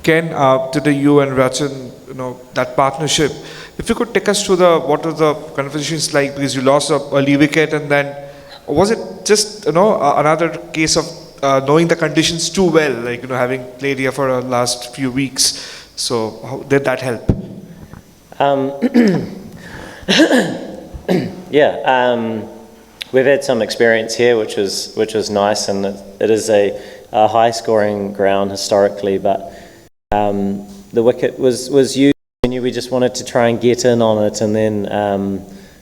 Ken, to you and Rachan, that partnership. If you could take us through what were the conversations like, because you lost an early wicket, and then was it just another case of knowing the conditions too well, like having played here for the last few weeks? So how did that help? Yeah, we've had some experience here, which was nice, and it is a high-scoring ground historically, but the wicket was used. We knew we just wanted to try and get in on it, and then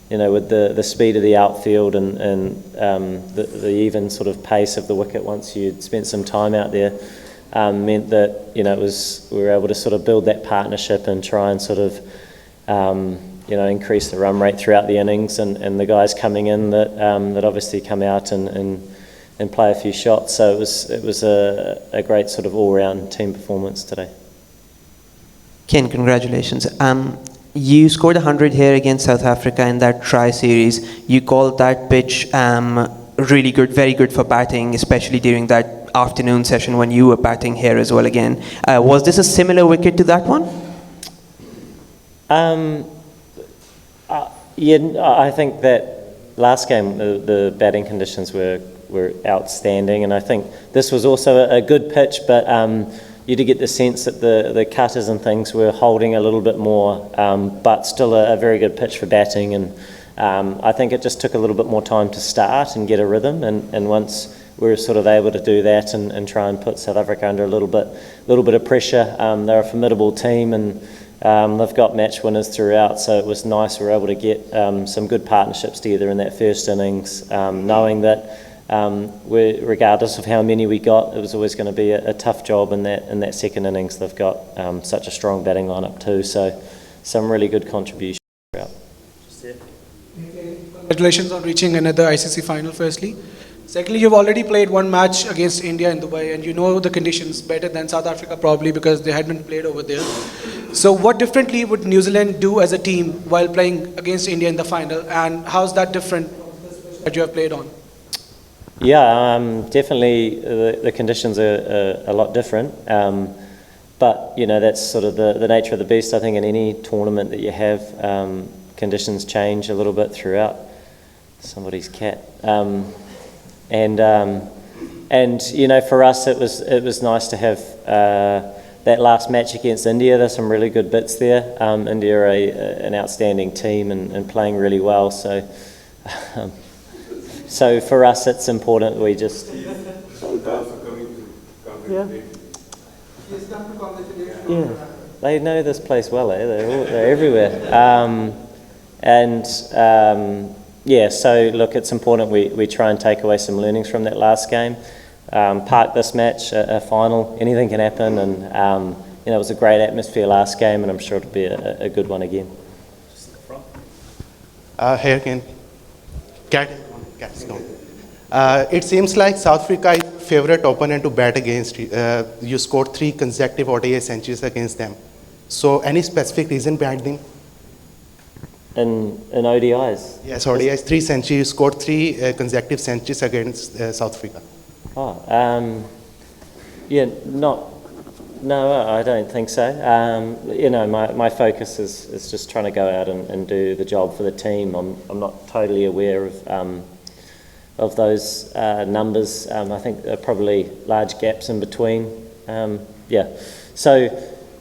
with the speed of the outfield and the even sort of pace of the wicket once you'd spent some time out there, meant that we were able to sort of build that partnership and try and sort of increase the run rate throughout the innings, and the guys coming in that obviously come out and play a few shots. So it was a great sort of all-round team performance today. Ken, congratulations. You scored 100 here against South Africa in that tri-series. You called that pitch really good, very good for batting, especially during that afternoon session when you were batting here as well again. Was this a similar wicket to that one? Yeah, I think that last game the batting conditions were outstanding, and I think this was also a good pitch, but you did get the sense that the cutters and things were holding a little bit more, but still a very good pitch for batting, and I think it just took a little bit more time to start and get a rhythm, and once we were sort of able to do that and try and put South Africa under a little bit of pressure. They're a formidable team, and they've got match winners throughout, so it was nice we were able to get some good partnerships together in that first innings, knowing that regardless of how many we got, it was always going to be a tough job in that second innings. They've got such a strong batting lineup too, so some really good contributions throughout. Congratulations on reaching another ICC final firstly. Secondly, you've already played one match against India in Dubai, and you know the conditions better than South Africa probably because they hadn't played over there. So what differently would New Zealand do as a team while playing against India in the final, and how's that different that you have played on? Yeah, definitely the conditions are a lot different, but that's sort of the nature of the beast. I think in any tournament that you have, conditions change a little bit throughout. Somebody's cat. And for us it was nice to have that last match against India. There's some really good bits there. India are an outstanding team and playing really well. So so for us it's important we just. Yeah, they know this place well. They're everywhere. Yeah, so look, it's important we try and take away some learnings from that last game. Park this match, a final, anything can happen, and it was a great atmosphere last game, and I'm sure it'll be a good one again. Here again, Cat's gone. It seems like South Africa is your favorite opponent to bat against. You scored 3 consecutive ODI centuries against them. So any specific reason behind them? In ODIs? Yes, ODIs, 3 centuries. You scored 3 consecutive centuries against South Africa. Yeah, no, I don't think so. My focus is just trying to go out and do the job for the team. I'm not totally aware of those numbers. I think there are probably large gaps in between. So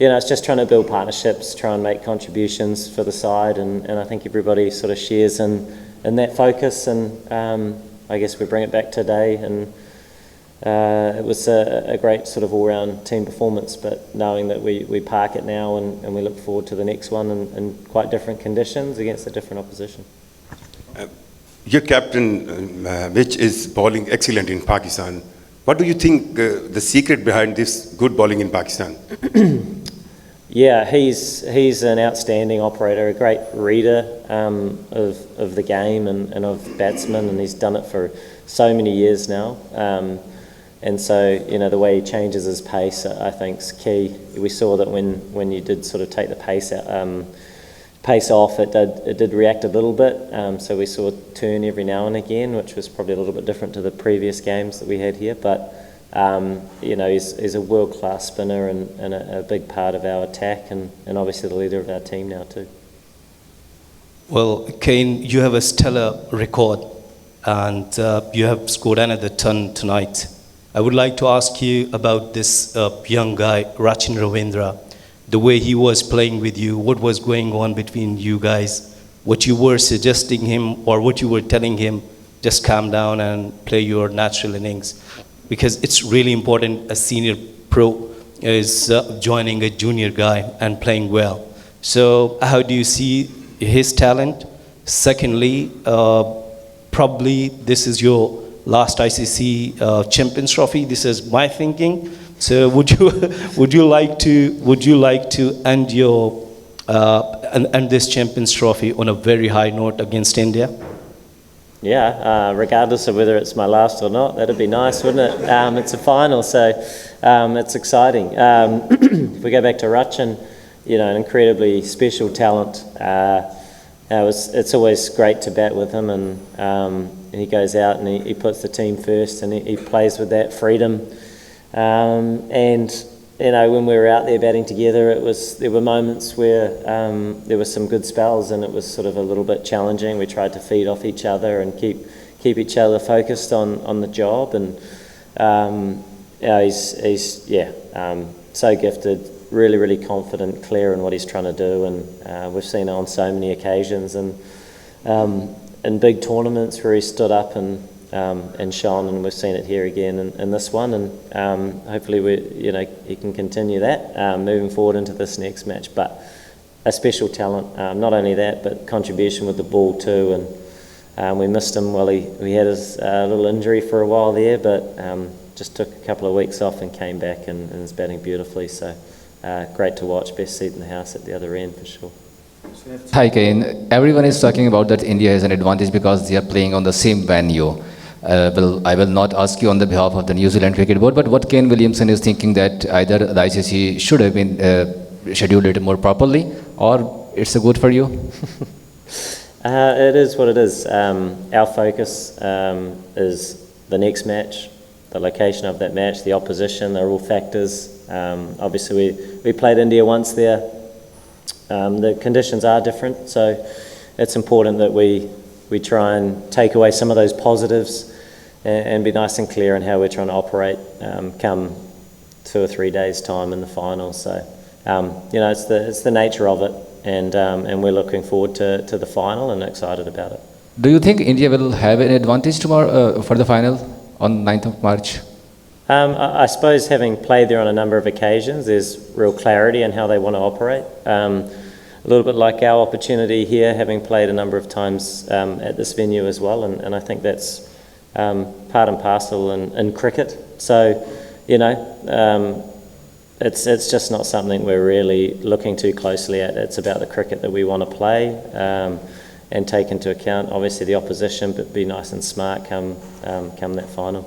it's just trying to build partnerships, try and make contributions for the side, and I think everybody sort of shares in that focus, and I guess we bring it back today, and it was a great sort of all-round team performance, but knowing that we park it now and we look forward to the next one in quite different conditions against a different opposition. Your captain, Mitch, is bowling excellent in Pakistan. What do you think the secret behind this good bowling in Pakistan? Yeah, he's an outstanding operator, a great reader of the game and of batsmen, and he's done it for so many years now. And so, the way he changes his pace, I think, is key. We saw that when you did sort of take the pace off, it did react a little bit. So we saw a turn every now and again, which was probably a little bit different to the previous games that we had here. But He's a world-class spinner and a big part of our attack and obviously the leader of our team now too. Well, Kane, you have a stellar record and you have scored another ton tonight. I would like to ask you about this young guy, Rachin Ravindra, the way he was playing with you, what was going on between you guys, what you were suggesting him or what you were telling him, just calm down and play your natural innings. Because it's really important a senior pro is joining a junior guy and playing well. So how do you see his talent? Secondly, probably this is your last ICC Champions Trophy. This is my thinking. So would you like to end your end this Champions Trophy on a very high note against India? Yeah, regardless of whether it's my last or not, that'd be nice, wouldn't it? It's a final, so it's exciting. If we go back to Rachin, an incredibly special talent. It's always great to bat with him, and he goes out and he puts the team first, and he plays with that freedom. When we were out there batting together, there were moments where there were some good spells, and it was sort of a little bit challenging. We tried to feed off each other and keep each other focused on the job. And he's so gifted, really, really confident, clear in what he's trying to do, and we've seen it on so many occasions. And in big tournaments where he stood up and shone, and we've seen it here again in this one, and hopefully he can continue that moving forward into this next match. But a special talent, not only that, but contribution with the ball too, and we missed him while he had his little injury for a while there, but just took a couple of weeks off and came back and is batting beautifully. So great to watch, best seat in the house at the other end for sure. Hi Kane, everyone is talking about that India has an advantage because they are playing on the same venue. I will not ask you on the behalf of the New Zealand Cricket Board, but what Kane Williamson is thinking that either the ICC should have been scheduled it more properly, or it's a good for you? It is what it is. Our focus is the next match, the location of that match, the opposition, they're all factors. Obviously we played India once there. The conditions are different, so it's important that we try and take away some of those positives and be nice and clear in how we're trying to operate come 2 or 3 days' time in the final. So, it's the nature of it, and we're looking forward to the final and excited about it. Do you think India will have an advantage tomorrow for the final on 9th of March? I suppose having played there on a number of occasions, there's real clarity in how they want to operate. A little bit like our opportunity here, having played a number of times at this venue as well, and I think that's part and parcel in cricket. So, it's just not something we're really looking too closely at. It's about the cricket that we want to play and take into account, obviously, the opposition, but be nice and smart come that final.